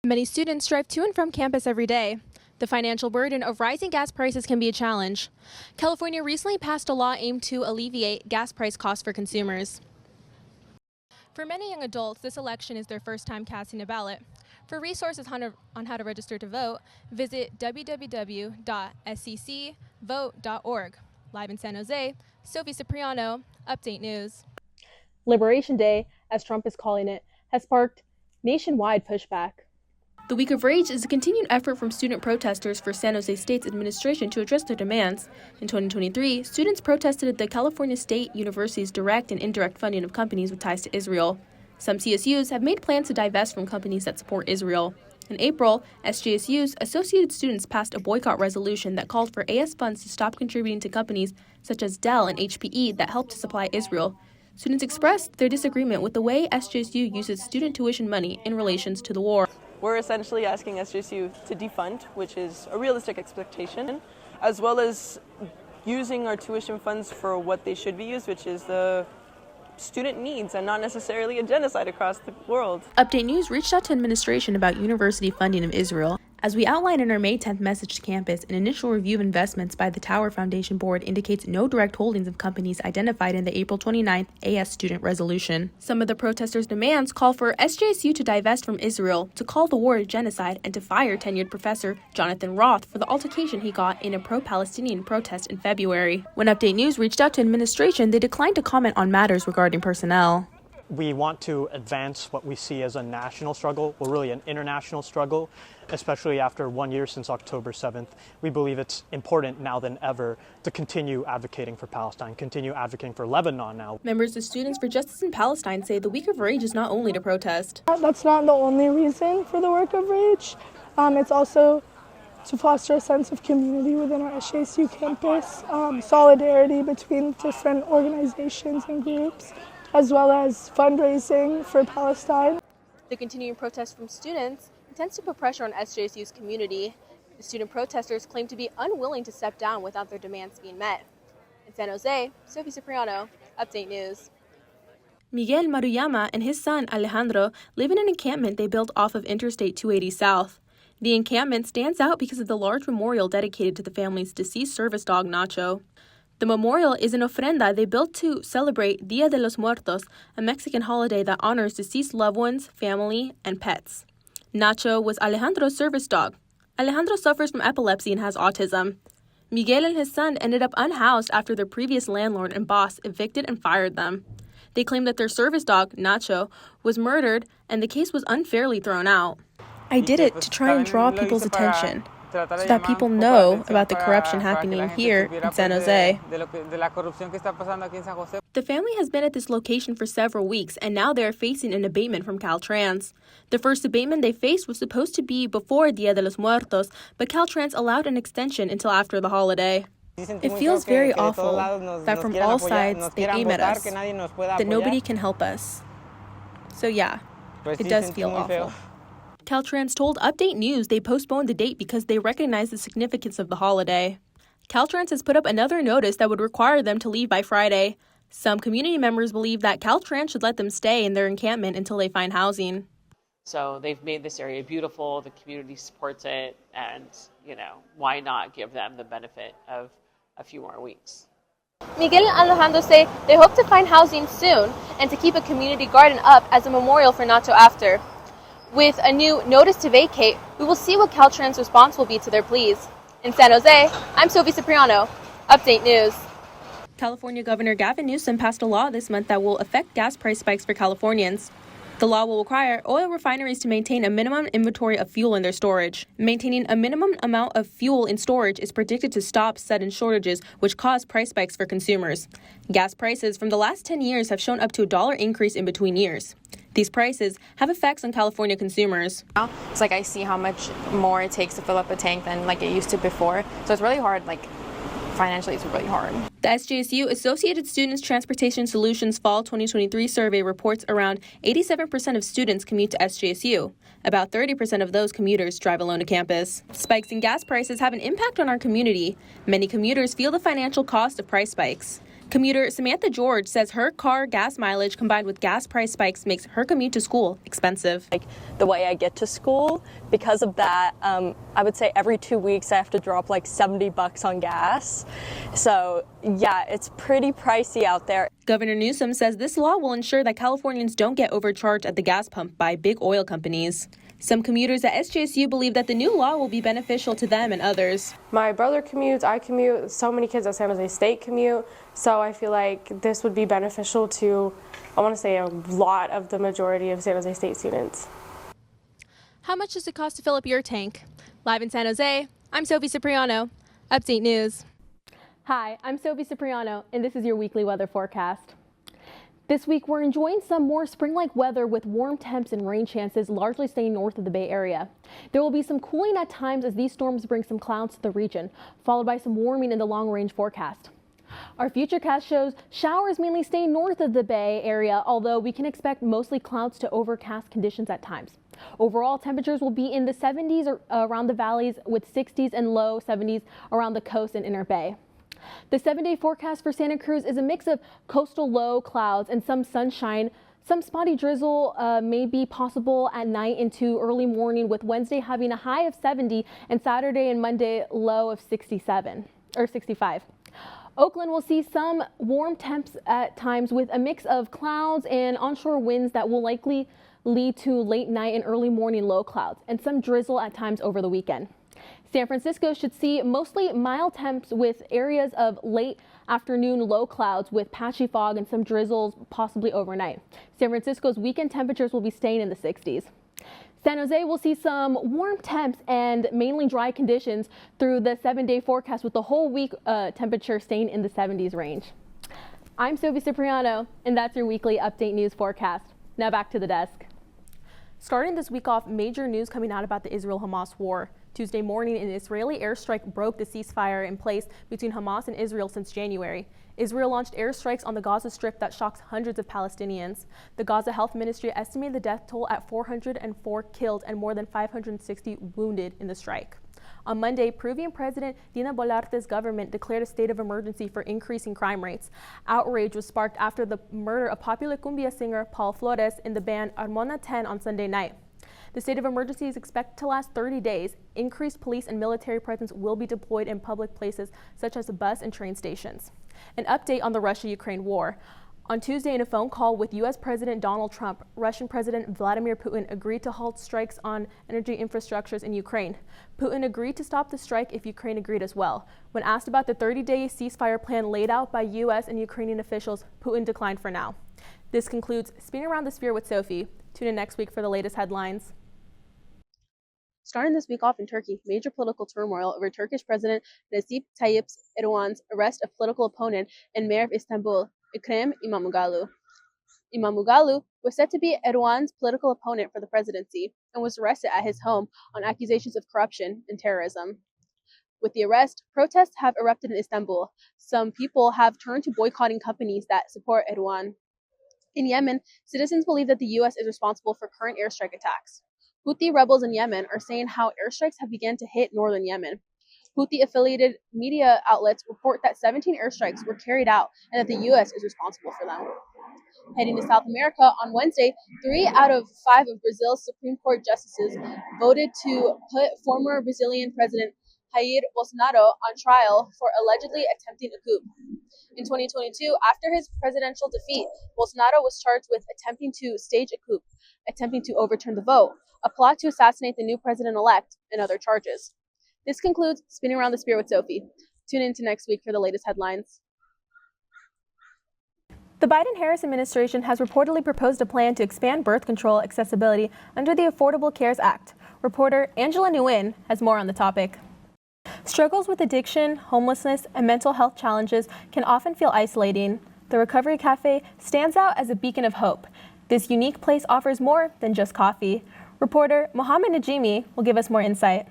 Many students drive to and from campus every day. The financial burden of rising gas prices can be a challenge. California recently passed a law aimed to alleviate gas price costs for consumers. For many young adults, this election is their first time casting a ballot. For resources on how to register to vote, visit www.seccvote.org. Live in San Jose, Sofi Cipriano, Update News. Liberation Day, as Trump is calling it, has sparked nationwide pushback. The Week of Rage is a continued effort from student protesters for San Jose State's administration to address their demands. In 2023, students protested the California State University's direct and indirect funding of companies with ties to Israel. Some CSUs have made plans to divest from companies that support Israel. In April, SJSU's Associated Students passed a boycott resolution that called for AS funds to stop contributing to companies such as Dell and HPE that help to supply Israel. Students expressed their disagreement with the way SJSU uses student tuition money in relations to the war. We're essentially asking SJSU to defund, which is a realistic expectation, as well as using our tuition funds for what they should be used, which is the student needs and not necessarily a genocide across the world. Update News reached out to administration about university funding of Israel. As we outlined in our May 10th message to campus, an initial review of investments by the Tower Foundation Board indicates no direct holdings of companies identified in the April 29th AS student resolution. Some of the protesters' demands call for SJSU to divest from Israel, to call the war a genocide, and to fire tenured professor Jonathan Roth for the altercation he got in a pro-Palestinian protest in February. When Update News reached out to administration, they declined to comment on matters regarding personnel. We want to advance what we see as a national struggle, well, really an international struggle, especially after 1 year since October 7th. We believe it's important now than ever to continue advocating for Palestine, continue advocating for Lebanon now. Members of Students for Justice in Palestine say the Week of Rage is not only to protest. That's not the only reason for the Week of Rage. It's also to foster a sense of community within our SJSU campus, solidarity between different organizations and groups, as well as fundraising for Palestine. The continuing protest from students intends to put pressure on SJSU's community. The student protesters claim to be unwilling to step down without their demands being met. In San Jose, Sofi Cipriano, Update News. Miguel Maruyama and his son Alejandro live in an encampment they built off of Interstate 280 South. The encampment stands out because of the large memorial dedicated to the family's deceased service dog, Nacho. The memorial is an ofrenda they built to celebrate Dia de los Muertos, a Mexican holiday that honors deceased loved ones, family, and pets. Nacho was Alejandro's service dog. Alejandro suffers from epilepsy and has autism. Miguel and his son ended up unhoused after their previous landlord and boss evicted and fired them. They claimed that their service dog, Nacho, was murdered and the case was unfairly thrown out. I did it to try and draw people's attention, so that people know about the corruption happening here in San Jose. The family has been at this location for several weeks, and now they are facing an abatement from Caltrans. The first abatement they faced was supposed to be before Dia de los Muertos, but Caltrans allowed an extension until after the holiday. It feels very awful that from all sides they aim at us, that nobody can help us. So yeah, it does feel awful. Caltrans told Update News they postponed the date because they recognize the significance of the holiday. Caltrans has put up another notice that would require them to leave by Friday. Some community members believe that Caltrans should let them stay in their encampment until they find housing. So they've made this area beautiful, the community supports it, and, why not give them the benefit of a few more weeks? Miguel and Alejandro say they hope to find housing soon and to keep a community garden up as a memorial for Nacho after. With a new notice to vacate, we will see what Caltrans' response will be to their pleas. In San Jose, I'm Sofi Cipriano, Update News. California Governor Gavin Newsom passed a law this month that will affect gas price spikes for Californians. The law will require oil refineries to maintain a minimum inventory of fuel in their storage. Maintaining a minimum amount of fuel in storage is predicted to stop sudden shortages, which cause price spikes for consumers. Gas prices from the last 10 years have shown up to $1 increase in between years. These prices have effects on California consumers. It's like I see how much more it takes to fill up a tank than like it used to before. So it's really hard, financially it's really hard. The SJSU Associated Students Transportation Solutions Fall 2023 survey reports around 87% of students commute to SJSU. About 30% of those commuters drive alone to campus. Spikes in gas prices have an impact on our community. Many commuters feel the financial cost of price spikes. Commuter Samantha George says her car gas mileage combined with gas price spikes makes her commute to school expensive. Like the way I get to school, because of that, I would say every 2 weeks I have to drop like $70 on gas. So yeah, it's pretty pricey out there. Governor Newsom says this law will ensure that Californians don't get overcharged at the gas pump by big oil companies. Some commuters at SJSU believe that the new law will be beneficial to them and others. My brother commutes, I commute, so many kids at San Jose State commute, so I feel like this would be beneficial to, I want to say, a lot of the majority of San Jose State students. How much does it cost to fill up your tank? Live in San Jose, I'm Sofi Cipriano, Update News. Hi, I'm Sofi Cipriano, and this is your weekly weather forecast. This week, we're enjoying some more spring-like weather with warm temps and rain chances largely staying north of the Bay Area. There will be some cooling at times as these storms bring some clouds to the region, followed by some warming in the long-range forecast. Our futurecast shows showers mainly staying north of the Bay Area, although we can expect mostly clouds to overcast conditions at times. Overall, temperatures will be in the 70s around the valleys with 60s and low 70s around the coast and inner Bay. The 7-day forecast for Santa Cruz is a mix of coastal low clouds and some sunshine. Some spotty drizzle may be possible at night into early morning, with Wednesday having a high of 70 and Saturday and Monday low of 65. Oakland will see some warm temps at times with a mix of clouds and onshore winds that will likely lead to late night and early morning low clouds and some drizzle at times over the weekend. San Francisco should see mostly mild temps with areas of late afternoon low clouds with patchy fog and some drizzles possibly overnight. San Francisco's weekend temperatures will be staying in the 60s. San Jose will see some warm temps and mainly dry conditions through the 7-day forecast, with the whole week temperature staying in the 70s range. I'm Sofi Cipriano, and that's your weekly Update News forecast. Now back to the desk. Starting this week off, major news coming out about the Israel-Hamas war. Tuesday morning, an Israeli airstrike broke the ceasefire in place between Hamas and Israel since January. Israel launched airstrikes on the Gaza Strip that shocks hundreds of Palestinians. The Gaza Health Ministry estimated the death toll at 404 killed and more than 560 wounded in the strike. On Monday, Peruvian President Dina Boluarte's government declared a state of emergency for increasing crime rates. Outrage was sparked after the murder of popular cumbia singer Paul Flores in the band Armona 10 on Sunday night. The state of emergency is expected to last 30 days. Increased police and military presence will be deployed in public places such as bus and train stations. An update on the Russia-Ukraine war. On Tuesday, in a phone call with U.S. President Donald Trump, Russian President Vladimir Putin agreed to halt strikes on energy infrastructures in Ukraine. Putin agreed to stop the strike if Ukraine agreed as well. When asked about the 30-day ceasefire plan laid out by U.S. and Ukrainian officials, Putin declined for now. This concludes Spinning Around the Sphere with Sofi. Tune in next week for the latest headlines. Starting this week off in Turkey, major political turmoil over Turkish President Recep Tayyip Erdogan's arrest of political opponent and mayor of Istanbul, Ekrem İmamoğlu. İmamoğlu was said to be Erdogan's political opponent for the presidency and was arrested at his home on accusations of corruption and terrorism. With the arrest, protests have erupted in Istanbul. Some people have turned to boycotting companies that support Erdogan. In Yemen, citizens believe that the U.S. is responsible for current airstrike attacks. Houthi rebels in Yemen are saying how airstrikes have begun to hit northern Yemen. Houthi-affiliated media outlets report that 17 airstrikes were carried out and that the U.S. is responsible for them. Heading to South America, on Wednesday, 3 out of 5 of Brazil's Supreme Court justices voted to put former Brazilian President Jair Bolsonaro on trial for allegedly attempting a coup. In 2022, after his presidential defeat, Bolsonaro was charged with attempting to stage a coup, attempting to overturn the vote, a plot to assassinate the new president-elect, and other charges. This concludes Spinning Around the Sphere with Sofi. Tune in to next week for the latest headlines. The Biden-Harris administration has reportedly proposed a plan to expand birth control accessibility under the Affordable Care Act. Reporter Angela Nguyen has more on the topic. Struggles with addiction, homelessness, and mental health challenges can often feel isolating. The Recovery Cafe stands out as a beacon of hope. This unique place offers more than just coffee. Reporter Mohammed Najimi will give us more insight.